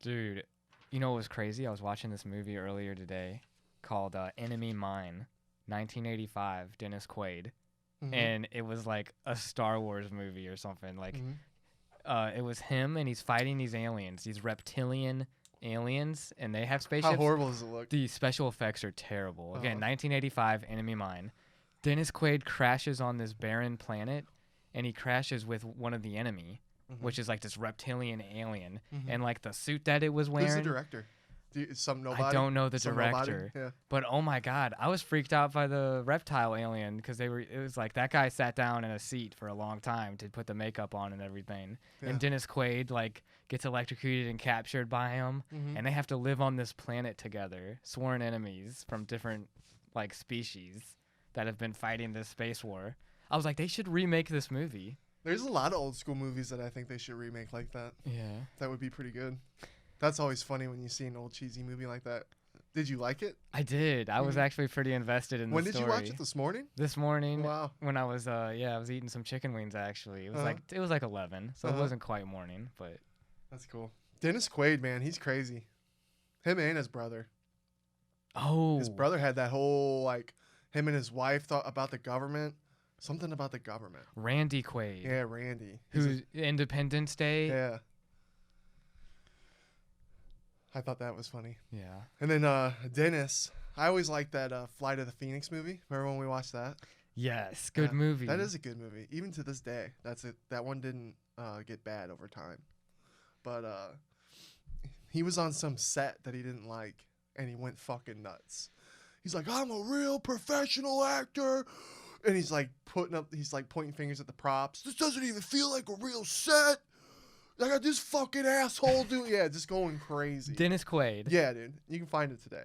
Dude, you know what was crazy? I was watching this movie earlier today called Enemy Mine, 1985, Dennis Quaid. Mm-hmm. And it was like a Star Wars movie or something. Like, Mm-hmm. it was him and he's fighting these aliens, these reptilian aliens, and they have spaceships. How horrible does it look? The special effects are terrible. Again, Uh-huh. 1985, Enemy Mine. Dennis Quaid crashes on this barren planet, and he crashes with one of the enemy, which is like this reptilian alien. Mm-hmm. And like the suit that it was wearing. Who's the director? Some nobody? I don't know the Some director. Nobody? Yeah. But oh my god, I was freaked out by the reptile alien because it was like that guy sat down in a seat for a long time to put the makeup on and everything. Yeah. And Dennis Quaid like gets electrocuted and captured by him, and they have to live on this planet together, sworn enemies from different like species that have been fighting this space war. I was like, they should remake this movie. There's a lot of old school movies that I think they should remake like that. Yeah. That would be pretty good. That's always funny when you see an old cheesy movie like that. Did you like it? I did. I was actually pretty invested in the When story. did you watch it? This morning? This morning. Wow. When I was I was eating some chicken wings actually. It was like 11, so it wasn't quite morning, but That's cool. Dennis Quaid, man, he's crazy. Him and his brother. oh, His brother had that whole like him and his wife thought about the government. Something about the government. Randy Quaid. Yeah, Randy. He's Who's Independence Day? yeah. I thought that was funny. Yeah. And then Dennis, I always liked that Flight of the Phoenix movie. Remember when we watched that? Yes, good Yeah, movie. That is a good movie. Even to this day, that's it. That one didn't get bad over time. But he was on some set that he didn't like, and he went fucking nuts. He's like, I'm a real professional actor. And he's like pointing fingers at the props. This doesn't even feel like a real set. I got this fucking asshole doing, yeah, just going crazy. Dennis Quaid. Yeah, dude. You can find it today.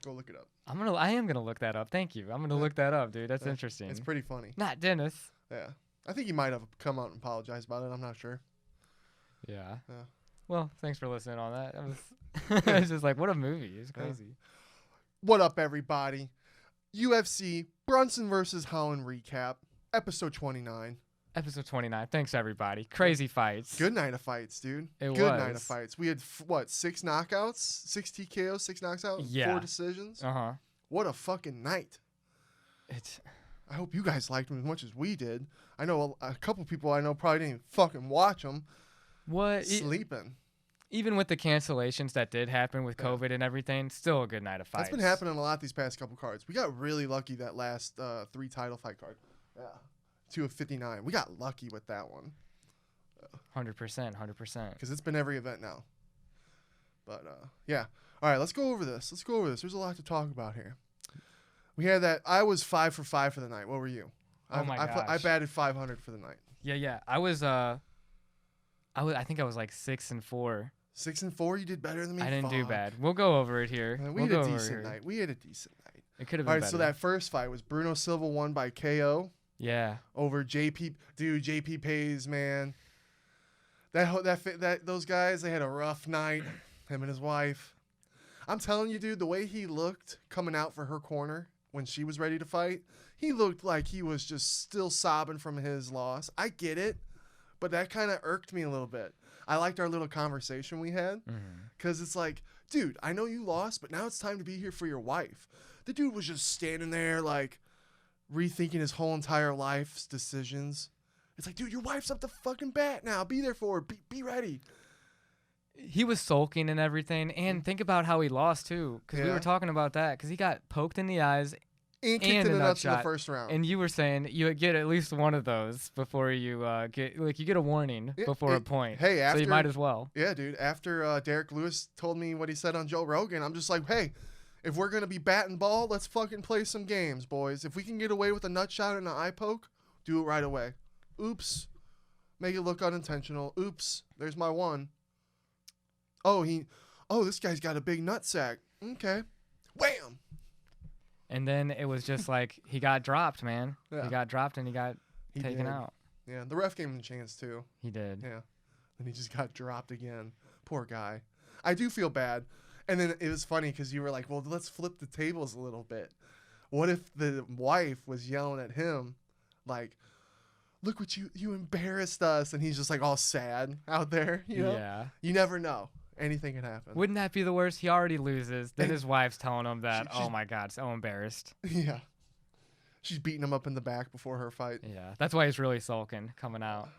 Go look it up. I am gonna look that up. Thank you. I'm gonna look that up, dude. That's interesting. It's pretty funny. Not Dennis. Yeah. I think he might have come out and apologized about it. I'm not sure. Yeah. Yeah. Well, thanks for listening on that. I was just like, what a movie. It's crazy. What up, everybody? UFC Brunson versus Holland recap, episode 29. Episode 29. Thanks, everybody. Crazy fights. Good night of fights, dude. It Good was. night of fights. We had, 6 knockouts? 6 TKOs, 6 knocks out? Yeah. 4 decisions? Uh-huh. What a fucking night. I hope you guys liked them as much as we did. I know a couple people I know probably didn't even fucking watch them. What? Sleeping. Even with the cancellations that did happen with COVID and everything, still a good night of fights. That's been happening a lot these past couple cards. We got really lucky that last 3 title fight card. Yeah. 2 of 59. We got lucky with that one. 100%. Because it's been every event now. But, yeah. All right, let's go over this. There's a lot to talk about here. We had that. I was 5 for 5 for the night. What were you? Oh my gosh. I batted 500 for the night. Yeah. I think I was like 6 and 4. 6 and 4. You did better than me. I didn't do Fuck. bad. We'll go over it here. We had a decent night. It could have been All right, better. so that first fight was Bruno Silva won by KO. Yeah. Over JP. Dude, JP pays, man. Those guys, they had a rough night. Him and his wife. I'm telling you, dude, the way he looked coming out for her corner when she was ready to fight, he looked like he was just still sobbing from his loss. I get it, but that kind of irked me a little bit. I liked our little conversation we had because it's like, dude, I know you lost, but now it's time to be here for your wife. The dude was just standing there like rethinking his whole entire life's decisions. It's like, dude, your wife's up the fucking bat now. Be there for her. Be ready. He was sulking and everything, and think about how he lost too, because we were talking about that, because he got poked in the eyes and kicked in the nuts in the first round. And you were saying you get at least one of those before you get a warning before a point. Hey, after, so you might as well. Yeah, dude. After Derek Lewis told me what he said on Joe Rogan, I'm just like, hey, if we're gonna be batting ball, let's fucking play some games, boys. If we can get away with a nut shot and an eye poke, do it right away. Oops, make it look unintentional. Oops, there's my one. Oh, this guy's got a big nutsack. Okay. Wham! And then it was just like he got dropped, man. Yeah. He got dropped and he got taken out. Yeah, the ref gave him a chance too. He did. Yeah. And he just got dropped again. Poor guy. I do feel bad. And then it was funny because you were like, well, let's flip the tables a little bit. What if the wife was yelling at him like, look what you embarrassed us, and he's just like all sad out there, you know? Yeah. You never know. Anything can happen. Wouldn't that be the worst? He already loses. Then And his wife's telling him that, she's- oh my God, so embarrassed. Yeah. She's beating him up in the back before her fight. Yeah, that's why he's really sulking coming out.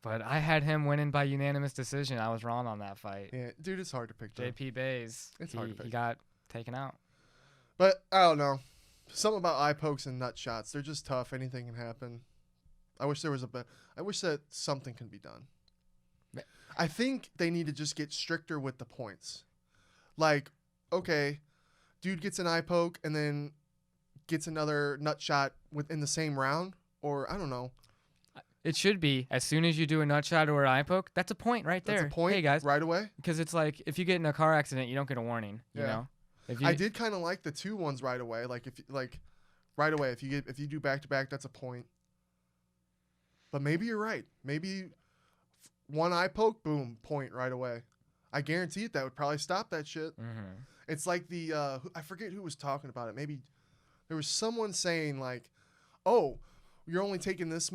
But I had him winning by unanimous decision. I was wrong on that fight. Yeah, dude, it's hard to pick. JP Bays, It's hard to pick. he got taken out. But I don't know. Something about eye pokes and nut shots. They're just tough. Anything can happen. I wish there was I wish that something can be done. I think they need to just get stricter with the points. Like, okay, dude gets an eye poke and then gets another nut shot within the same round, or I don't know. It should be as soon as you do a nut shot or an eye poke, that's a point right there. That's a point. Hey guys, right away. because it's like if you get in a car accident, you don't get a warning. You Yeah. know. If you, I did kind of like the 2 ones right away. Like right away. If you do back to back, that's a point. But maybe you're right. Maybe one eye poke, boom, point right away. I guarantee it. That would probably stop that shit. Mm-hmm. It's like the I forget who was talking about it. Maybe there was someone saying like, "Oh, you're only taking this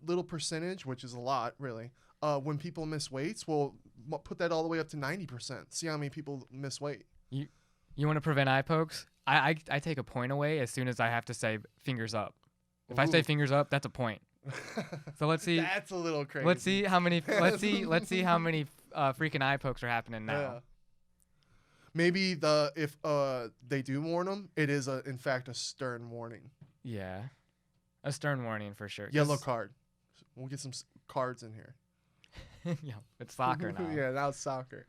little percentage, which is a lot, really. When people miss weights, well, put that all the way up to 90%. See how many people miss weight." You want to prevent eye pokes? I take a point away as soon as I have to say fingers up. If I say Ooh. fingers up, that's a point. So let's see. That's a little crazy. Let's see how many. Let's see how many freaking eye pokes are happening now. Yeah. Maybe if they do warn them, it is in fact a stern warning. Yeah, a stern warning for sure. Yellow card. We'll get some cards in here. Yeah, it's soccer now. Yeah, now it's soccer.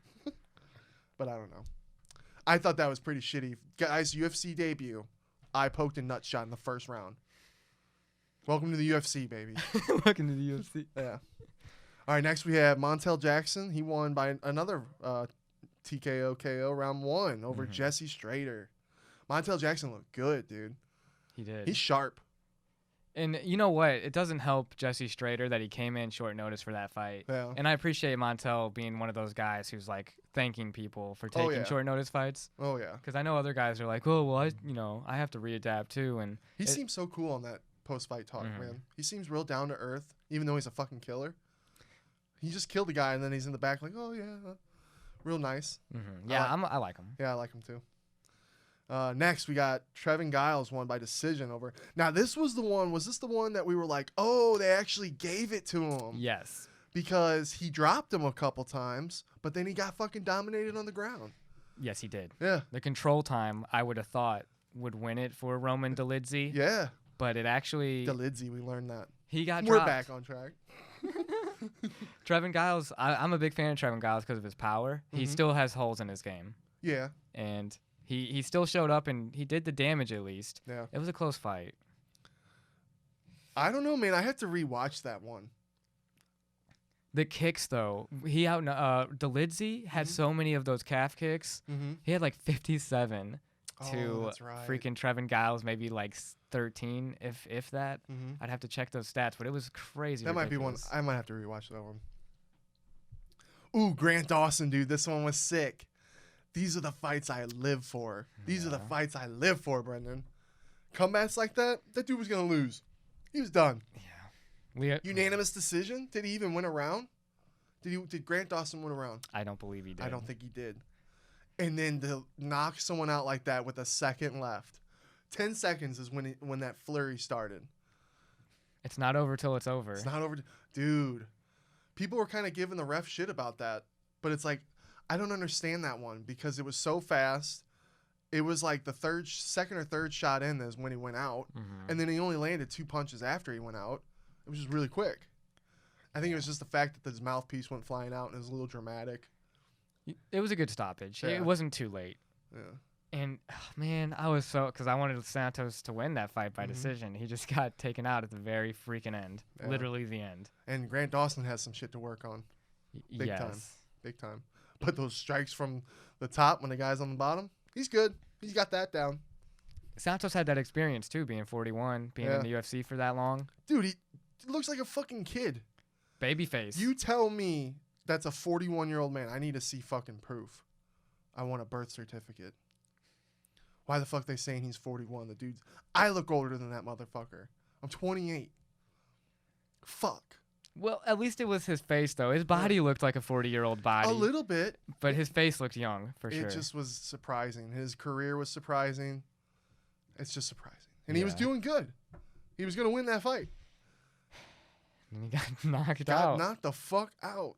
But I don't know. I thought that was pretty shitty. Guys, UFC debut. I poked a nut shot in the first round. Welcome to the UFC, baby. Welcome to the UFC. Yeah. All right, next we have Montel Jackson. He won by another TKO KO round 1 over Jesse Strader. Montel Jackson looked good, dude. He did. He's sharp. And you know what? It doesn't help Jesse Strader that he came in short notice for that fight. Yeah. And I appreciate Montel being one of those guys who's like thanking people for taking yeah. short notice fights. Oh, yeah. Because I know other guys are like, oh, well, I have to readapt too. And He seems so cool on that post-fight talk, Mhm. man. He seems real down to earth, even though he's a fucking killer. He just killed a guy, and then he's in the back like, oh, yeah. Real nice. yeah, I like him. Yeah, I like him too. Next, we got Trevin Giles won by decision over. Now, this was the one. Was this the one that we were like, oh, they actually gave it to him? Yes. Because he dropped him a couple times, but then he got fucking dominated on the ground. Yes, he did. Yeah. The control time, I would have thought, would win it for Roman Dolidze. Yeah. But it actually... Delidze, we learned that. He got We're dropped. back on track. Trevin Giles, I'm a big fan of Trevin Giles because of his power. He still has holes in his game. Yeah. And he still showed up and he did the damage at least. Yeah. It was a close fight. I don't know, man. I had to rewatch that one. The kicks, though, Dolidze had so many of those calf kicks. Mm-hmm. He had like 57 to that's right. freaking Trevin Giles, maybe like 13, if that. Mm-hmm. I'd have to check those stats, but it was crazy. That might be one. ridiculous. I might have to rewatch that one. Ooh, Grant Dawson, dude. This one was sick. These are the fights I live for. These are the fights I live for, Brendan. Comebacks like that dude was going to lose. He was done. Unanimous decision? Did he even win a round? Did Grant Dawson win a round? I don't believe he did. I don't think he did. And then to knock someone out like that with a second left. 10 seconds is when that flurry started. It's not over till it's over. It's not over. Dude, people were kind of giving the ref shit about that. But it's like, I don't understand that one because it was so fast. It was like the second or third shot in is when he went out. Mhm. And then he only landed 2 punches after he went out. It was just really quick. I think it was just the fact that his mouthpiece went flying out and it was a little dramatic. It was a good stoppage. Yeah. It wasn't too late. Yeah. And, man, I was because I wanted Santos to win that fight by decision. He just got taken out at the very freaking end. Yeah. Literally the end. And Grant Dawson has some shit to work on. Big yes. time. Big time. But those strikes from the top when the guy's on the bottom, he's good. He's got that down. Santos had that experience, too, being 41, being in the UFC for that long. Dude, he looks like a fucking kid. Babyface. You tell me that's a 41-year-old man. I need to see fucking proof. I want a birth certificate. Why the fuck they saying he's 41? The dude's... I look older than that motherfucker. I'm 28. Fuck. Well, at least it was his face, though. His body looked like a 40-year-old body. A little bit. But his face looked young, for sure. It just was surprising. His career was surprising. It's just surprising. And he was doing good. He was going to win that fight. And he got knocked Got out. knocked the fuck out.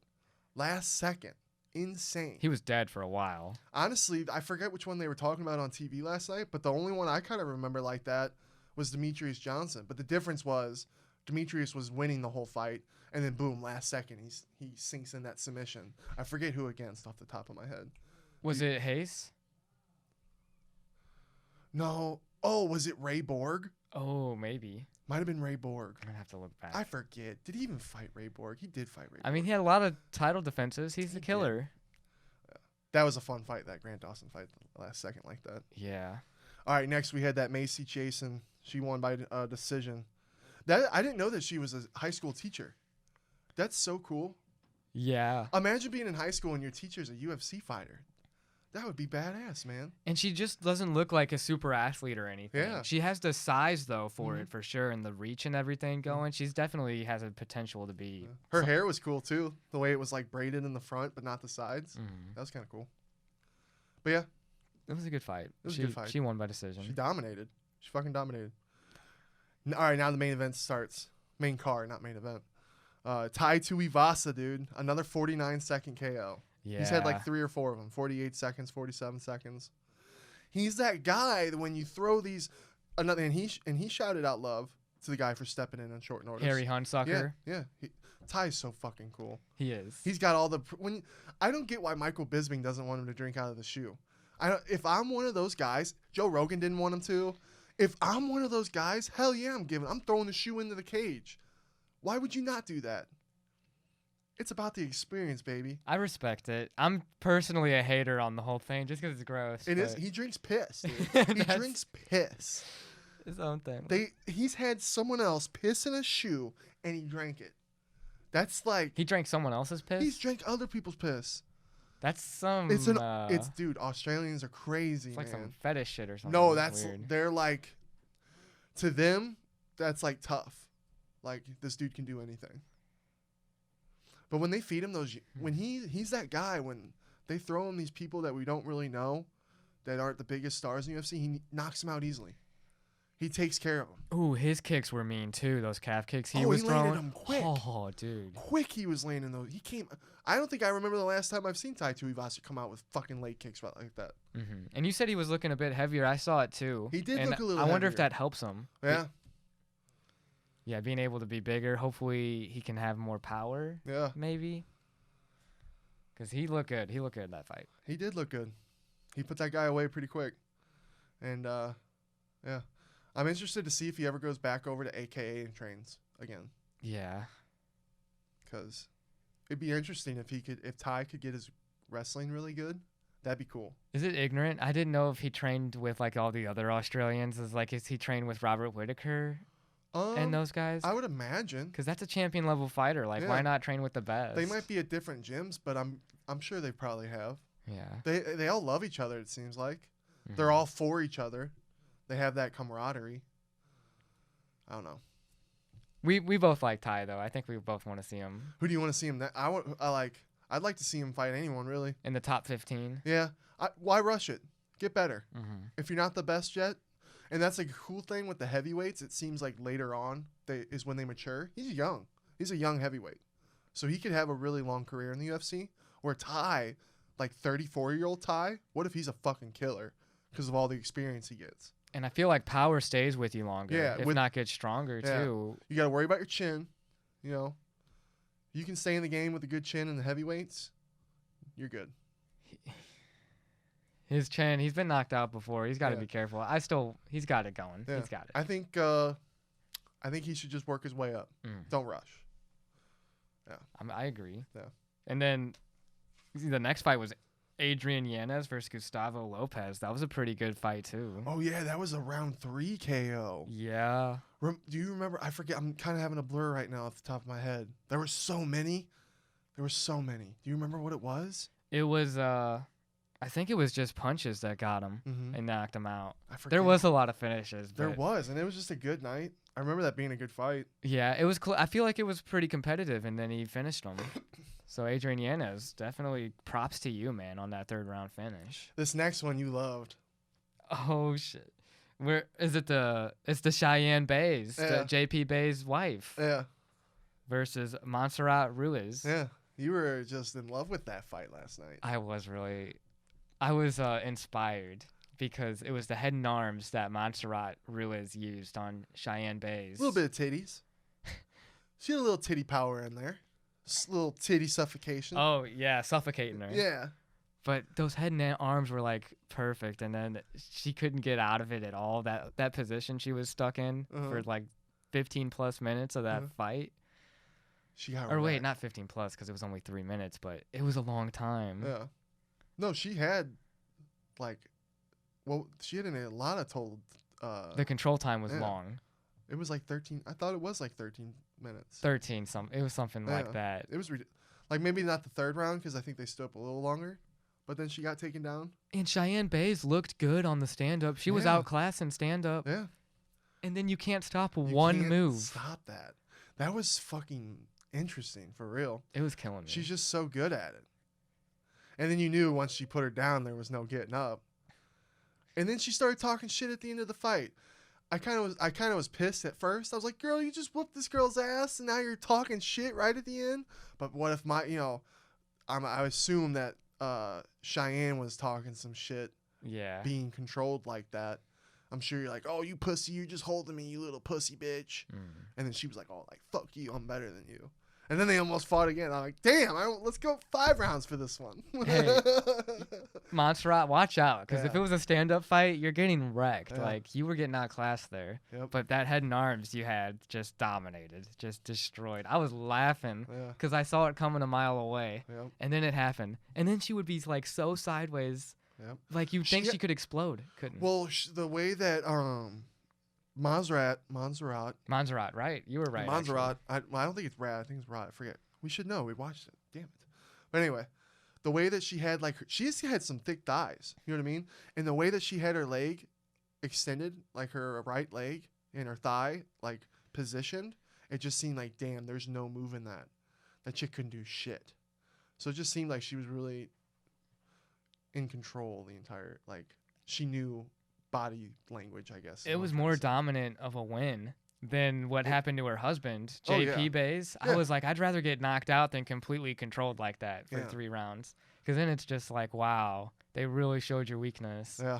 Last second. Insane. He was dead for a while. Honestly, I forget which one they were talking about on TV last night, but the only one I kind of remember like that was Demetrius Johnson. But the difference was Demetrius was winning the whole fight, and then boom, last second he sinks in that submission. I forget who against off the top of my head. Was it Hayes? No. Oh, was it Ray Borg? Oh, maybe. Might have been Ray Borg. I'm going to have to look back. I forget. Did he even fight Ray Borg? He did fight Ray Borg. I mean, he had a lot of title defenses. He's the killer. Yeah. That was a fun fight, that Grant Dawson fight, the last second like that. Yeah. All right, next we had that Macy Chasen. She won by decision. That I didn't know that she was a high school teacher. That's so cool. Yeah. Imagine being in high school and your teacher's a UFC fighter. That would be badass, man. And she just doesn't look like a super athlete or anything. Yeah. She has the size, though, for it, for sure, and the reach and everything going. She's definitely has a potential to be. Yeah. Her hair was cool, too. The way it was, like, braided in the front, but not the sides. That was kind of cool. But, yeah. It was a good fight. It was a good fight. She won by decision. She dominated. She fucking dominated. All right, now the main event starts. Main card, not main event. Tai Tuivasa, dude. Another 49-second KO. Yeah. He's had like 3 or 4 of them. 48 seconds, 47 seconds. He's that guy that when you throw these, another and he shouted out love to the guy for stepping in on short notice. Yeah, Harry Hunsucker. yeah. Ty's so fucking cool. He is. He's got all the I don't get why Michael Bisping doesn't want him to drink out of the shoe. If I'm one of those guys, Joe Rogan didn't want him to. If I'm one of those guys, hell yeah, I'm throwing the shoe into the cage. Why would you not do that? It's about the experience, baby. I respect it. I'm personally a hater on the whole thing just because it's gross. It is. He drinks piss, dude. He drinks piss. His own thing. He's had someone else piss in a shoe, and he drank it. That's like... He drank someone else's piss? He's drank other people's piss. That's some... Dude, Australians are crazy, it's like man. some fetish shit or something. No, weird. They're like... To them, that's like tough. Like, this dude can do anything. But when they feed him those, when he's that guy, when they throw him these people that we don't really know, that aren't the biggest stars in UFC, he knocks them out easily. He takes care of them. Ooh, his kicks were mean too. Those calf kicks he was throwing. Landed them quick. Oh, dude. Quick he was landing those. I don't think I remember the last time I've seen Tai Tuivasa come out with fucking leg kicks like that. Mm-hmm. And you said he was looking a bit heavier. I saw it too. He did and look a little I wonder if heavier. that helps him. Yeah. Yeah, being able to be bigger. Hopefully he can have more power. Yeah. Maybe. Because he looked good. He looked good in that fight. He did look good. He put that guy away pretty quick. And, yeah. I'm interested to see if he ever goes back over to AKA and trains again. Yeah. Because it'd be interesting if Tai could get his wrestling really good. That'd be cool. Is it ignorant? I didn't know if he trained with like all the other Australians. Is he trained with Robert Whittaker and those guys? I would imagine. Because that's a champion level fighter. Like, why not train with the best? They might be at different gyms, but I'm sure they probably have. Yeah. They all love each other, it seems like. Mm-hmm. They're all for each other. They have that camaraderie. I don't know. We both like Tai though. I think we both want to see him. Who do you want to see him? I'd like to see him fight anyone really. In the top 15. Yeah. Why rush it? Get better. Mm-hmm. If you're not the best yet, and that's like a cool thing with the heavyweights. It seems like later on is when they mature. He's young. He's a young heavyweight, so he could have a really long career in the UFC. Where Tai, like 34-year-old Tai, what if he's a fucking killer because of all the experience he gets? And I feel like power stays with you longer. Yeah, if not gets stronger too. You got to worry about your chin. You know, you can stay in the game with a good chin in the heavyweights. You're good. His chin, he's been knocked out before. He's got to be careful. He's got it going. Yeah. He's got it. I think he should just work his way up. Don't rush. Yeah. I agree. Yeah. And then the next fight was Adrian Yanez versus Gustavo Lopez. That was a pretty good fight too. Oh yeah, that was a round 3 KO. Yeah. Do you remember? I forget. I'm kind of having a blur right now off the top of my head. There were so many. Do you remember what it was? It was I think it was just punches that got him Mm-hmm. and knocked him out. I forget. There was a lot of finishes. There But was, and it was just a good night. I remember that being a good fight. yeah, it was. I feel like it was pretty competitive, and then he finished him. So Adrian Yanez, definitely props to you, man, on that 3rd round finish. This next one you loved. Oh shit. Where is it? It's the Cheyenne Bays, Yeah. the JP Bay's wife, Yeah, versus Montserrat Ruiz. yeah. You were just in love with that fight last night. I was inspired because it was the head and arms that Montserrat Ruiz used on Cheyenne Bays. A little bit of titties. She had a little titty power in there. Little titty suffocation. Oh yeah, suffocating her. Yeah. But those head and arms were like perfect, and then she couldn't get out of it at all. That position she was stuck in for like 15 plus minutes of that fight. She got Or wait, wrecked. not 15 plus because it was only 3 minutes, but it was a long time. Yeah. No, she had like, well, she had a lot of total. The control time was Yeah. long. It was like 13. I thought it was like 13 minutes. 13 It was something like Yeah. that. It was like maybe not the 3rd round because I think they stood up a little longer, but then she got taken down. And Cheyenne Bays looked good on the stand up. She was Yeah. outclassing stand up. Yeah. And then you can't stop You one can't move. Stop that. That was fucking interesting for real. It was killing me. She's just so good at it. And then you knew once she put her down, there was no getting up. And then she started talking shit at the end of the fight. I kind of was pissed at first. I was like, "Girl, you just whooped this girl's ass, and now you're talking shit right at the end." But what if I assume that Cheyenne was talking some shit, yeah. being controlled like that. I'm sure you're like, "Oh, you pussy, you're just holding me, you little pussy bitch." And then she was like, "Oh, like fuck you, I'm better than you." And then they almost fought again. I'm like, "Damn, let's go 5 rounds for this one." Hey. Montserrat, watch out, because if Yeah. it was a stand-up fight, you're getting wrecked. Yeah. Like, you were getting outclassed there. Yep. But that head and arms you had just dominated, just destroyed. I was laughing Yeah. because I saw it coming a mile away, Yep. and then it happened. And then she would be, like, so sideways, Yep. like you'd think she could explode. Couldn't. Well, the way that Montserrat, Montserrat, you were right. I don't think it's Rad. I think it's Rod. I forget. We should know. We watched it. Damn it. But anyway, the way that she had she had some thick thighs. You know what I mean? And the way that she had her leg extended, like her right leg and her thigh, like positioned, it just seemed like, damn, there's no move in that. That chick couldn't do shit. So it just seemed like she was really in control the entire, like, she knew body language, I guess. It was more dominant of a win than what happened to her husband, Oh, JP yeah. Bays. Yeah. I was like, I'd rather get knocked out than completely controlled like that for Yeah. 3 rounds. Because then it's just like, wow, they really showed your weakness. Yeah.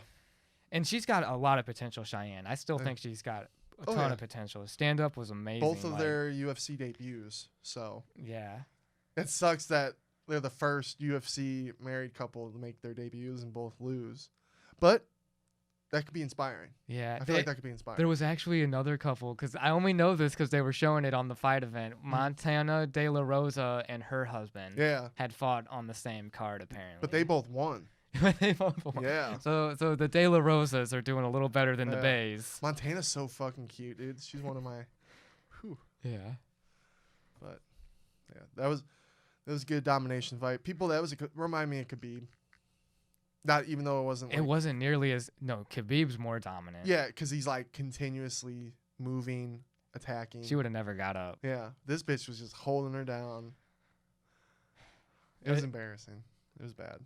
And she's got a lot of potential, Cheyenne. I still Yeah. think she's got a Oh, ton yeah. of potential. Stand up was amazing. Both of like, their UFC debuts. So yeah. it sucks that they're the first UFC married couple to make their debuts and both lose. But that could be inspiring. Yeah. I feel like that could be inspiring. There was actually another couple, because I only know this because they were showing it on the fight event. Montana De La Rosa and her husband Yeah. had fought on the same card, apparently. But they both won. They both won. Yeah. So the De La Rosas are doing a little better than the Yeah. Bays. Montana's so fucking cute, dude. She's one of my. Whew. Yeah. But yeah, that was a good domination fight. People, that was remind me of Khabib. Not even though it wasn't. It wasn't nearly as Khabib's more dominant. Yeah, because he's like continuously moving, attacking. She would have never got up. Yeah, this bitch was just holding her down. It was embarrassing. It was bad.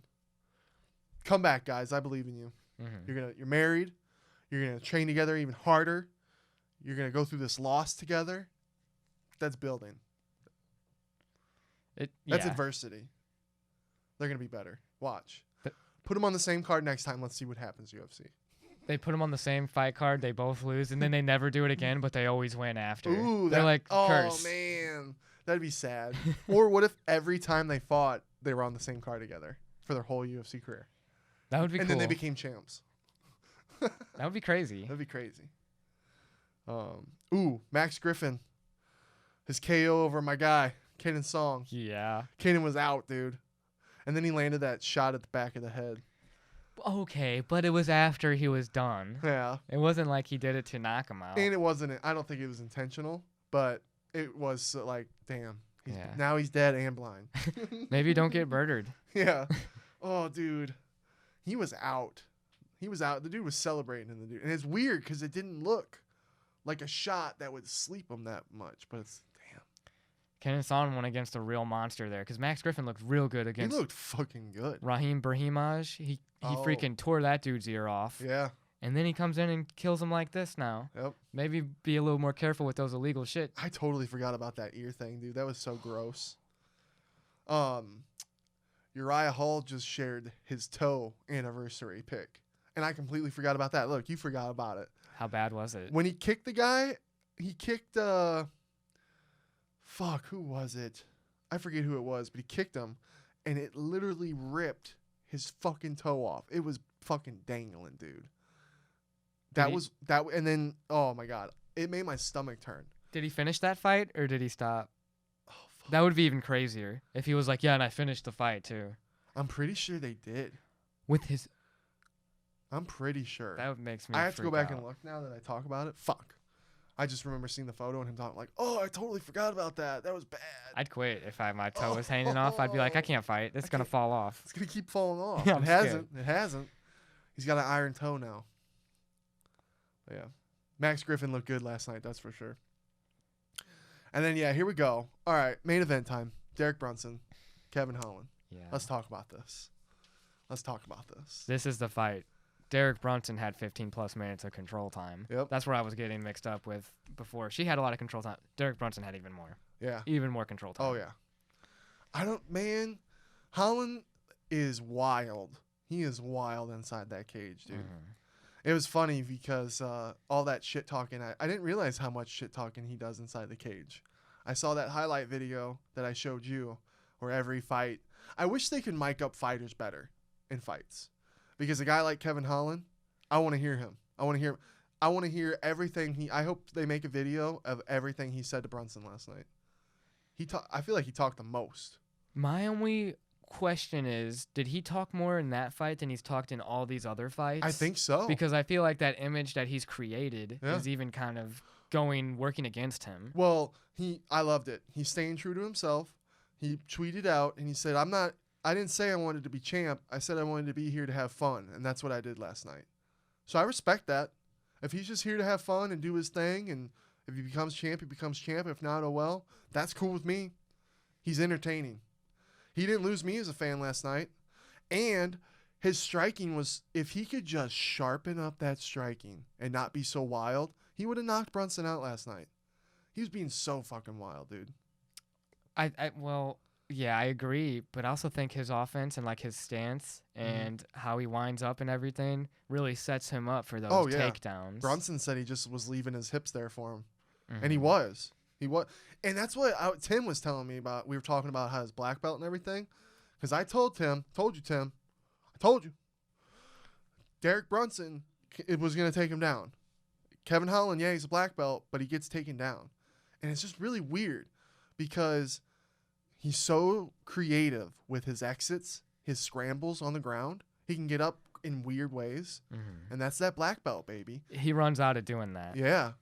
Come back, guys. I believe in you. Mm-hmm. You're married. You're gonna train together even harder. You're gonna go through this loss together. That's building. That's adversity. They're gonna be better. Watch. Put them on the same card next time. Let's see what happens, UFC. They put them on the same fight card. They both lose, and then they never do it again, but they always win after. Ooh, they're like, curse. Oh man, that'd be sad. Or what if every time they fought, they were on the same card together for their whole UFC career? That would be cool. And then they became champs. That would be crazy. That'd be crazy. Max Griffin. His KO over my guy, Kaden Song. Yeah. Kaden was out, dude. And then he landed that shot at the back of the head. Okay, but it was after he was done. Yeah. It wasn't like he did it to knock him out. And it wasn't, I don't think it was intentional, but it was like, damn. Now he's dead and blind. Maybe don't get murdered. Yeah. Oh, dude. he was out. He was out. The dude was celebrating in the dude. And it's weird because it didn't look like a shot that would sleep him that much. But it's, damn. Kenneth Son went against a real monster there because Max Griffin looked real good against. He looked fucking good. Raheem Brahimaj. He freaking tore that dude's ear off. Yeah. And then he comes in and kills him like this now. Yep. Maybe be a little more careful with those illegal shit. I totally forgot about that ear thing, dude. That was so gross. Uriah Hall just shared his toe anniversary pic. And I completely forgot about that. Look, you forgot about it. How bad was it? When he kicked the guy, he kicked fuck, who was it? I forget who it was, but he kicked him and it literally ripped his fucking toe off. It was fucking dangling, dude. And then oh my god, it made my stomach turn. Did he finish that fight or did he stop? Oh, fuck. That would be even crazier if he was like, yeah, and I finished the fight too. I'm pretty sure they did. With his, I'm pretty sure. that makes me. I have to go back out. and look now that I talk about it. Fuck. I just remember seeing the photo and him talking like, oh, I totally forgot about that. That was bad. I'd quit if my toe was hanging off. I'd be like, I can't fight. It's gonna fall off. It's gonna keep falling off. Yeah, It hasn't. It hasn't. He's got an iron toe now. But yeah. Max Griffin looked good last night, that's for sure. And then yeah, here we go. All right, main event time. Derek Brunson, Kevin Holland. Yeah. Let's talk about this. This is the fight. Derek Brunson had 15 plus minutes of control time. Yep. That's where I was getting mixed up with before. She had a lot of control time. Derek Brunson had even more. Yeah. Even more control time. Oh yeah. Holland is wild. He is wild inside that cage, dude. Mhm. It was funny because all that shit talking, I didn't realize how much shit talking he does inside the cage. I saw that highlight video that I showed you where every fight, I wish they could mic up fighters better in fights. Because a guy like Kevin Holland, I want to hear him. I want to hear everything I hope they make a video of everything he said to Brunson last night. I feel like he talked the most. My only question is, did he talk more in that fight than he's talked in all these other fights? I think so. Because I feel like that image that he's created Yeah. is even kind of working against him. Well, I loved it. He's staying true to himself. He tweeted out and he said, I didn't say I wanted to be champ. I said I wanted to be here to have fun. And that's what I did last night. So I respect that. If he's just here to have fun and do his thing, and if he becomes champ, he becomes champ. If not, oh well. That's cool with me. He's entertaining. He didn't lose me as a fan last night. And his striking was, if he could just sharpen up that striking and not be so wild, he would have knocked Brunson out last night. He was being so fucking wild, dude. Well, yeah, I agree, but I also think his offense and like his stance and how he winds up and everything really sets him up for those takedowns. Brunson said he just was leaving his hips there for him. Mhm. And he was. And that's what Tim was telling me about. We were talking about how his black belt and everything. Because I told you, Tim. I told you. Derek Brunson, it was going to take him down. Kevin Holland, yeah, he's a black belt, but he gets taken down. And it's just really weird because he's so creative with his exits, his scrambles on the ground. He can get up in weird ways. Mhm. And that's that black belt, baby. He runs out of doing that. Yeah.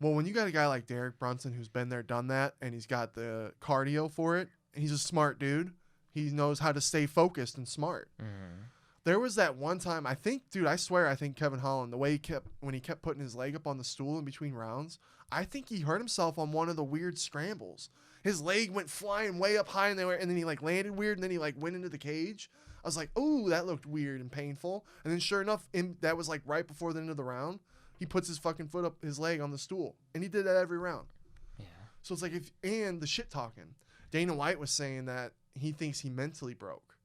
Well, when you got a guy like Derek Brunson who's been there, done that, and he's got the cardio for it, and he's a smart dude. He knows how to stay focused and smart. Mhm. There was that one time, I think Kevin Holland, the way when he kept putting his leg up on the stool in between rounds, I think he hurt himself on one of the weird scrambles. His leg went flying way up high in the air, and then he like landed weird, and then he like went into the cage. I was like, ooh, that looked weird and painful. And then sure enough, that was like right before the end of the round. He puts his fucking foot up his leg on the stool. And he did that every round. Yeah. So it's like, and the shit talking. Dana White was saying that he thinks he mentally broke.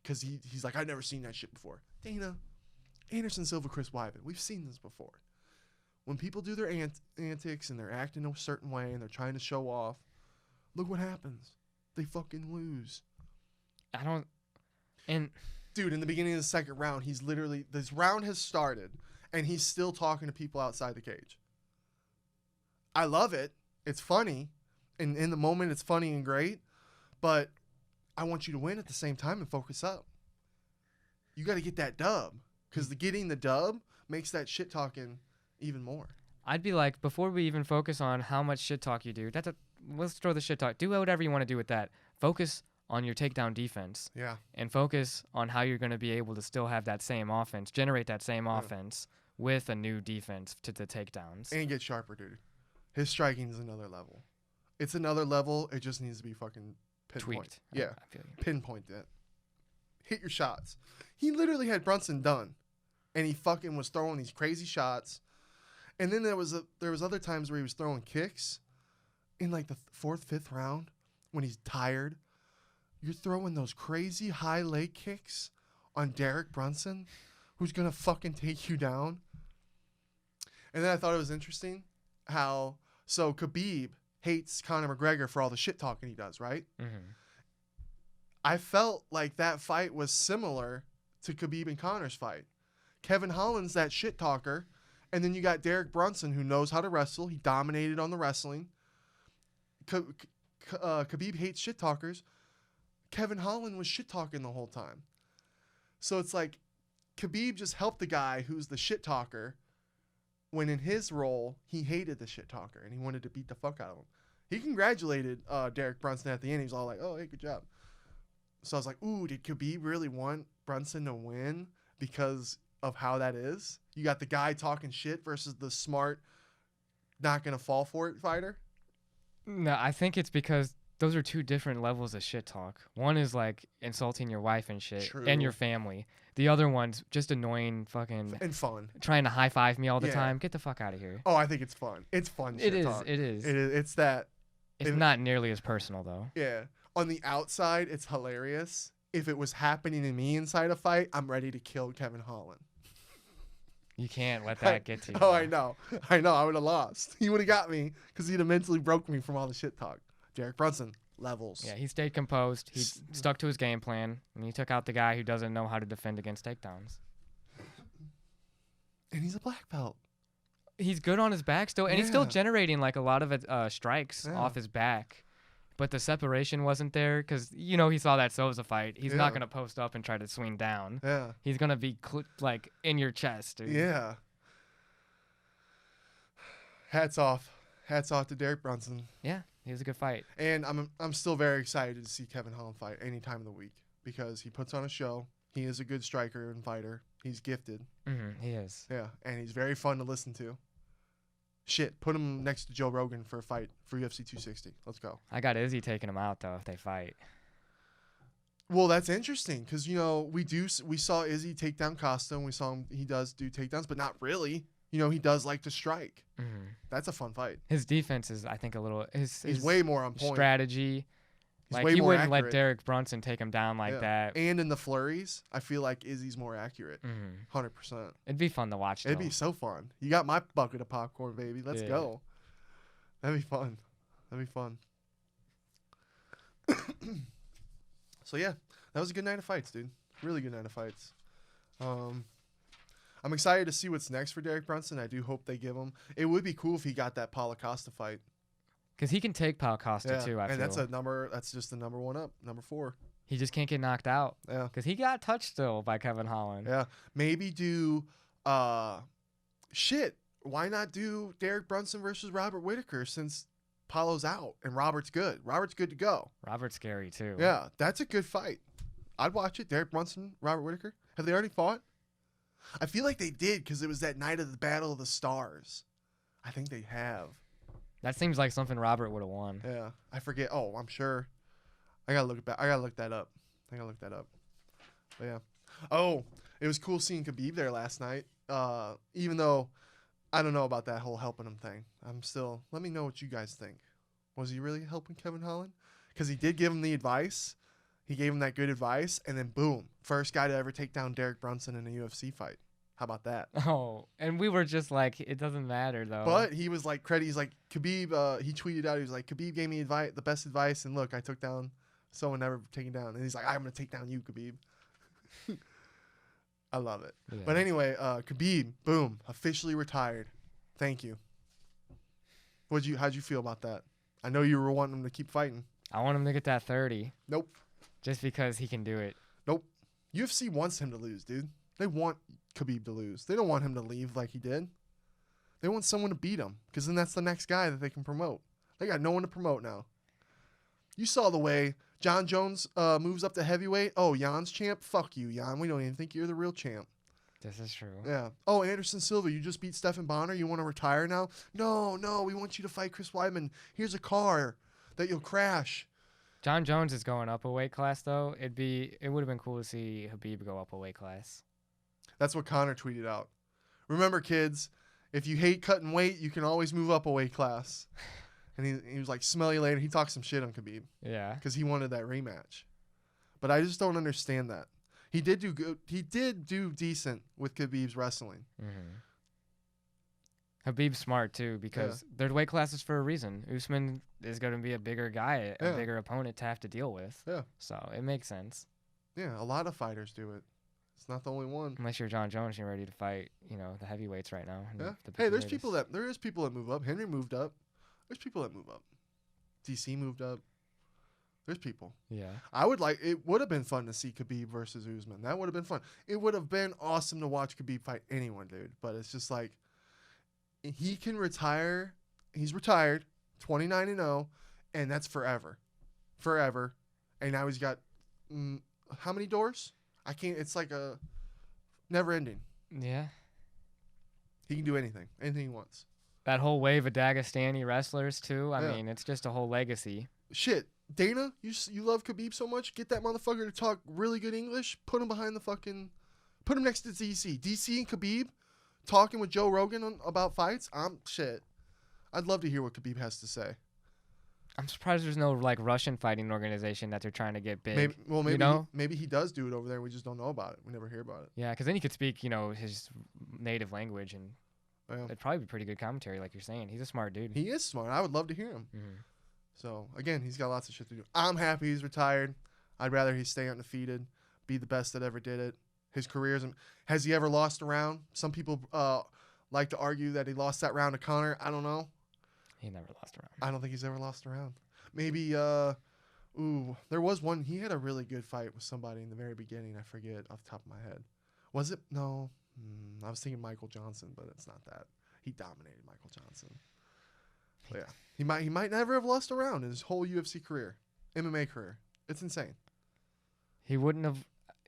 Because he's like, I've never seen that shit before. Dana, Anderson Silva, Chris Weidman, we've seen this before. When people do their antics and they're acting a certain way and they're trying to show off, look what happens. They fucking lose. Dude, in the beginning of the second round, this round has started, and he's still talking to people outside the cage. I love it. It's funny. And in the moment, it's funny and great. But I want you to win at the same time and focus up. You got to get that dub. Because getting the dub makes that shit talking even more. I'd be like, before we even focus on how much shit talk you do, let's throw the shit talk. Do whatever you want to do with that. Focus on your takedown defense. Yeah. And focus on how you're going to be able to still have that same offense, generate that same offense with a new defense to the takedowns. And get sharper, dude. His striking is another level. It's another level. It just needs to be fucking pinpoint. Tweaked. Yeah. I feel you. Pinpoint that. Hit your shots. He literally had Brunson done. And he fucking was throwing these crazy shots. And then there was other times where he was throwing kicks in like the fourth, fifth round when he's tired. You're throwing those crazy high leg kicks on Derek Brunson, who's going to fucking take you down. And then I thought it was interesting how, so Khabib hates Conor McGregor for all the shit talking he does, right? Mm-hmm. I felt like that fight was similar to Khabib and Conor's fight. Kevin Holland's that shit talker, and then you got Derek Brunson, who knows how to wrestle. He dominated on the wrestling. Khabib hates shit talkers. Kevin Holland was shit talking the whole time. So it's like Khabib just helped the guy who's the shit talker, when in his role he hated the shit talker and he wanted to beat the fuck out of him. He congratulated Derek Brunson at the end. He was all like, "Oh, hey, good job." So I was like, "Ooh, did Khabib really want Brunson to win because of how that is?" You got the guy talking shit versus the smart, not gonna fall for it fighter. No, I think it's because those are two different levels of shit talk. One is like insulting your wife and shit and your family. The other one's just annoying fucking and fun. Trying to high five me all the time. Get the fuck out of here. Oh, I think it's fun. It's fun shit talk. It is. It's that. It's not nearly as personal though. Yeah. On the outside, it's hilarious. If it was happening to me inside a fight, I'm ready to kill Kevin Holland. You can't let that get to you. Oh, I know. I would have lost. He would have got me because he'd have mentally broke me from all the shit talk. Derek Brunson, levels. Yeah, he stayed composed. He stuck to his game plan, and he took out the guy who doesn't know how to defend against takedowns. And he's a black belt. He's good on his back still, and he's still generating like a lot of strikes off his back. But the separation wasn't there because, you know, he saw that Souza fight. He's not going to post up and try to swing down. Yeah. He's going to be like in your chest, dude. Yeah. Hats off. Hats off to Derek Brunson. Yeah, he was a good fight. And I'm still very excited to see Kevin Holland fight any time of the week because he puts on a show. He is a good striker and fighter. He's gifted. Mm-hmm, he is. Yeah, and he's very fun to listen to. Shit, put him next to Joe Rogan for a fight for UFC 260. Let's go. I got Izzy taking him out, though, if they fight. Well, that's interesting because, you know, we saw Izzy take down Costa, and we saw him, he does do takedowns, but not really. You know, he does like to strike. Mm-hmm. That's a fun fight. His defense is, I think, a little... He's way more on point. Strategy. He's Like, he wouldn't let Derek Brunson take him down like that. And in the flurries, I feel like Izzy's more accurate. 100%. It'd be fun to watch, though. It'd be so fun. You got my bucket of popcorn, baby. Let's go. That'd be fun. So, yeah. That was a good night of fights, dude. Really good night of fights. I'm excited to see what's next for Derek Brunson. I do hope they give him. It would be cool if he got that Paulo Costa fight. Because he can take Paulo Costa, too, I feel. And that's just the number one up, number 4. He just can't get knocked out. Yeah. Because he got touched still by Kevin Holland. Yeah. Maybe do, why not do Derek Brunson versus Robert Whittaker since Paulo's out and Robert's good? Robert's good to go. Robert's scary, too. Yeah, that's a good fight. I'd watch it. Derek Brunson, Robert Whittaker. Have they already fought? I feel like they did because it was that night of the Battle of the Stars. I think they have. That seems like something Robert would have won. Yeah, I forget. Oh, I'm sure. I gotta look that up. But yeah. Oh, it was cool seeing Khabib there last night. Even though I don't know about that whole helping him thing. Let me know what you guys think. Was he really helping Kevin Holland? Because he did give him the advice. He gave him that good advice, and then boom, first guy to ever take down Derek Brunson in a UFC fight. How about that? Oh, and we were just like, it doesn't matter, though. But he was like, he's like, Khabib, he tweeted out, he was like, Khabib gave me the best advice, and look, I took down someone never taken down. And he's like, I'm going to take down you, Khabib. I love it. Yeah. But anyway, Khabib, boom, officially retired. Thank you. How'd you feel about that? I know you were wanting him to keep fighting. I want him to get that 30. Nope. Just because he can do it. Nope. UFC wants him to lose, dude. They want Khabib to lose. They don't want him to leave like he did. They want someone to beat him because then that's the next guy that they can promote. They got no one to promote now. You saw the way John Jones moves up to heavyweight. Oh, Jan's champ? Fuck you, Jan. We don't even think you're the real champ. This is true. Yeah. Oh, Anderson Silva, you just beat Stephen Bonner. You want to retire now? No, we want you to fight Chris Weidman. Here's a car that you'll crash. John Jones is going up a weight class, though. It would have been cool to see Khabib go up a weight class. That's what Connor tweeted out. Remember, kids, if you hate cutting weight, you can always move up a weight class. And he was like, smell you later. He talked some shit on Khabib. Yeah. Because he wanted that rematch. But I just don't understand that. He did do good. He did do decent with Khabib's wrestling. Mm-hmm. Khabib's smart, too, because they're weight classes for a reason. Usman is going to be a bigger guy, a bigger opponent to have to deal with. Yeah. So it makes sense. Yeah, a lot of fighters do it. It's not the only one. Unless you're John Jones, you're ready to fight, the heavyweights right now. Yeah. Hey, there is people that move up. Henry moved up. There's people that move up. DC moved up. There's people. Yeah. It would have been fun to see Khabib versus Usman. That would have been fun. It would have been awesome to watch Khabib fight anyone, dude. But it's just like, he can retire. He's retired, 29-0, and that's forever. Forever. And now he's got, how many doors? I can't, it's like a never ending. Yeah. He can do anything he wants. That whole wave of Dagestani wrestlers, too. I mean, it's just a whole legacy. Shit. Dana, you love Khabib so much, get that motherfucker to talk really good English, put him behind the fucking, put him next to DC. DC and Khabib talking with Joe Rogan about fights. Shit. I'd love to hear what Khabib has to say. I'm surprised there's no like Russian fighting organization that they're trying to get big. Maybe he does do it over there. We just don't know about it. We never hear about it. Yeah, because then he could speak, his native language, and it'd probably be pretty good commentary, like you're saying. He's a smart dude. He is smart. I would love to hear him. Mm-hmm. So again, he's got lots of shit to do. I'm happy he's retired. I'd rather he stay undefeated, be the best that ever did it. His career has he ever lost a round? Some people like to argue that he lost that round to Conor. I don't know. He never lost a round. I don't think he's ever lost a round. Maybe, there was one. He had a really good fight with somebody in the very beginning. I forget off the top of my head. Was it? No. I was thinking Michael Johnson, but it's not that. He dominated Michael Johnson. But yeah, he might never have lost a round in his whole UFC career, MMA career. It's insane. He wouldn't have.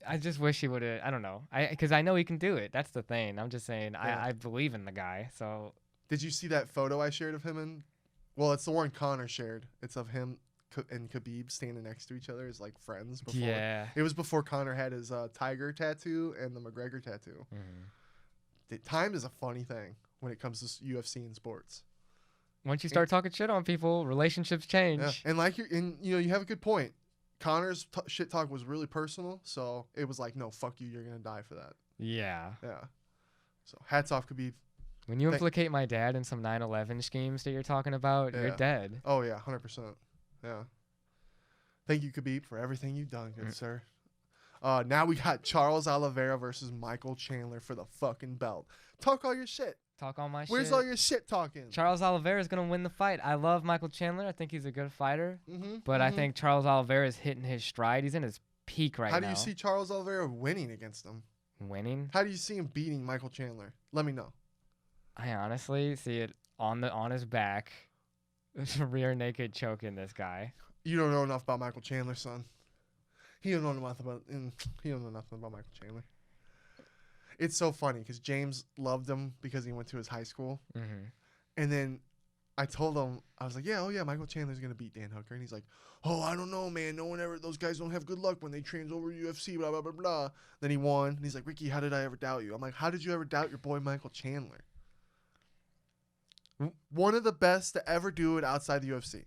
I just wish he would have. I don't know. Because I know he can do it. That's the thing. I'm just saying. Yeah. I believe in the guy. So. Did you see that photo I shared of him and? Well, it's the one Connor shared. It's of him and Khabib standing next to each other as like friends. Before. Yeah. It was before Connor had his tiger tattoo and the McGregor tattoo. Mm-hmm. Time is a funny thing when it comes to UFC and sports. Once you start talking shit on people, relationships change. Yeah. And you have a good point. Connor's shit talk was really personal, so it was like, no, fuck you, you're gonna die for that. Yeah. Yeah. So hats off, Khabib. When you implicate my dad in some 9/11 schemes that you're talking about, you're dead. Oh yeah, 100%. Yeah. Thank you, Khabib, for everything you've done, good sir. Now we got Charles Oliveira versus Michael Chandler for the fucking belt. Talk all your shit. Talk all my shit. Where's all your shit talking? Charles Oliveira is going to win the fight. I love Michael Chandler. I think he's a good fighter. But I think Charles Oliveira is hitting his stride. He's in his peak right now. How do you see Charles Oliveira winning against him? Winning? How do you see him beating Michael Chandler? Let me know. I honestly see it on his back. Rear naked choking this guy. You don't know enough about Michael Chandler, son. He don't know nothing about Michael Chandler. It's so funny because James loved him because he went to his high school. Mm-hmm. And then I told him, I was like, Michael Chandler's going to beat Dan Hooker. And he's like, oh, I don't know, man. Those guys don't have good luck when they train over UFC, blah, blah, blah, blah. Then he won. And he's like, Ricky, how did I ever doubt you? I'm like, how did you ever doubt your boy Michael Chandler? One of the best to ever do it outside the UFC.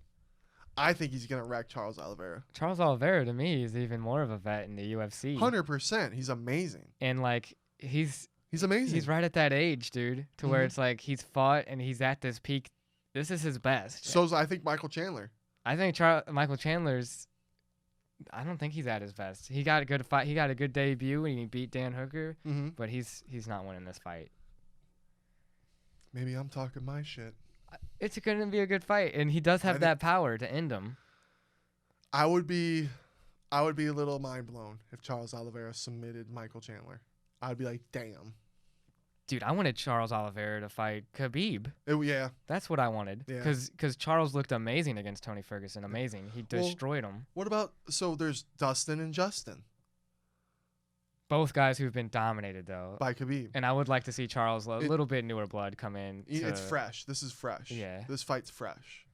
I think he's going to wreck Charles Oliveira. Charles Oliveira, to me, is even more of a vet in the UFC. 100%. He's amazing. And, like, he's amazing. He's right at that age, dude, to where it's like he's fought and he's at this peak. This is his best. So I think Michael Chandler. I think Michael Chandler's. I don't think he's at his best. He got a good fight. He got a good debut and he beat Dan Hooker, but he's not winning this fight. Maybe I'm talking my shit. It's going to be a good fight, and he does have that power to end him. I would be a little mind blown if Charles Oliveira submitted Michael Chandler. I'd be like, damn. Dude, I wanted Charles Oliveira to fight Khabib. Yeah. That's what I wanted. Yeah. Because Charles looked amazing against Tony Ferguson. Amazing. He destroyed him. What about, so there's Dustin and Justin Both guys who've been dominated, though. by Khabib. And I would like to see Charles, a little bit newer blood, come in. It's fresh. This is fresh. Yeah. This fight's fresh.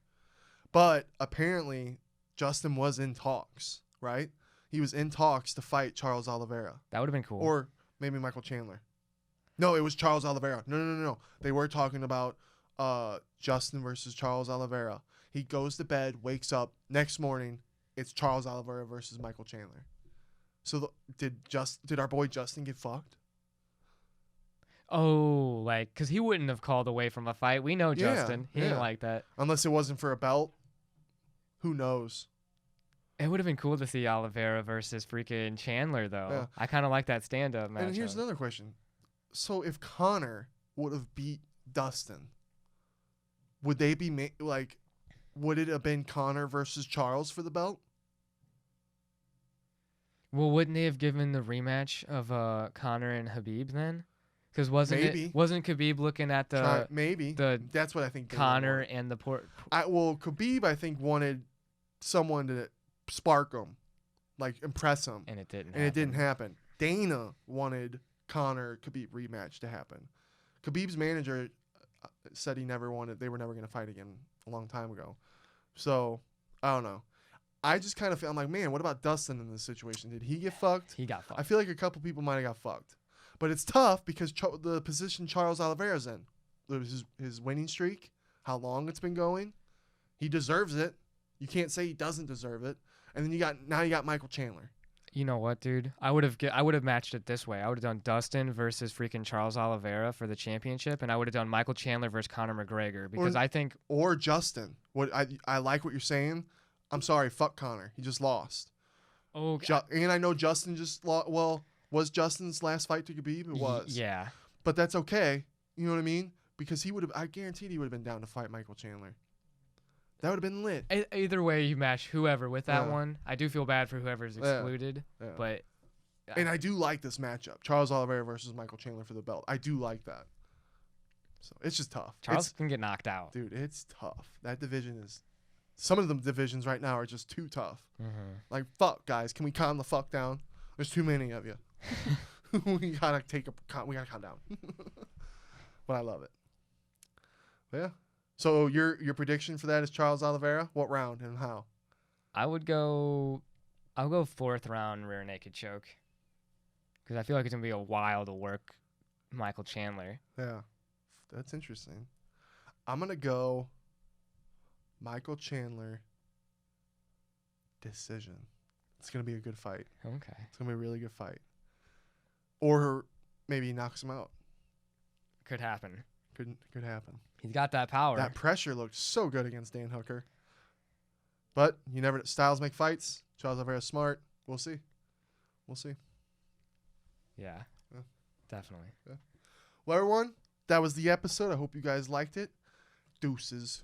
But apparently, Justin was in talks, right? He was in talks to fight Charles Oliveira. That would have been cool. Or maybe Michael Chandler. No, it was Charles Oliveira. No. They were talking about Justin versus Charles Oliveira. He goes to bed, wakes up, next morning, it's Charles Oliveira versus Michael Chandler. So did our boy Justin get fucked? Oh, like, because he wouldn't have called away from a fight. We know Justin. He didn't like that. Unless it wasn't for a belt. Who knows? It would have been cool to see Oliveira versus freaking Chandler, though. Yeah. I kind of like that stand-up match. And here's another question. So if Conor would have beat Dustin, would they be would it have been Conor versus Charles for the belt? Well, wouldn't they have given the rematch of Conor and Khabib then? Because wasn't Khabib looking at that's what I think. Conor and the Khabib I think wanted someone to spark him, like impress him, and it didn't. It didn't happen. Dana wanted Conor Khabib rematch to happen. Khabib's manager said they were never going to fight again a long time ago. So I don't know. I just kind of feel, I'm like, man, what about Dustin in this situation? Did he get fucked? He got fucked. I feel like a couple people might have got fucked. But it's tough because the position Charles Oliveira's in, his winning streak, how long it's been going, he deserves it. You can't say he doesn't deserve it. And then you got Michael Chandler. You know what, dude? I would have matched it this way. I would have done Dustin versus freaking Charles Oliveira for the championship, and I would have done Michael Chandler versus Conor McGregor because I think Justin. What I like what you're saying. I'm sorry, fuck Conor. He just lost. Oh, and I know Justin just lost. Well, was Justin's last fight to Khabib? It was. Yeah. But that's okay. You know what I mean? Because I guaranteed he would have been down to fight Michael Chandler. That would have been lit. Either way, you match whoever with that one. I do feel bad for whoever's excluded, but. And I do like this matchup. Charles Oliveira versus Michael Chandler for the belt. I do like that. So it's just tough. Charles can get knocked out. Dude, it's tough. That division is. Some of the divisions right now are just too tough. Mm-hmm. Like, fuck, guys. Can we calm the fuck down? There's too many of you. we gotta calm down. But I love it. But yeah. So your prediction for that is Charles Oliveira? What round and how? I'll go 4th round rear naked choke. Because I feel like it's gonna be a while to work Michael Chandler. Yeah. That's interesting. I'm gonna go Michael Chandler decision. It's going to be a good fight. Okay. It's going to be a really good fight. Or maybe he knocks him out. Could happen. Could happen. He's got that power. That pressure looked so good against Dan Hooker. But styles make fights. Charles Oliveira's smart. We'll see. Yeah. Definitely. Yeah. Well, everyone, that was the episode. I hope you guys liked it. Deuces.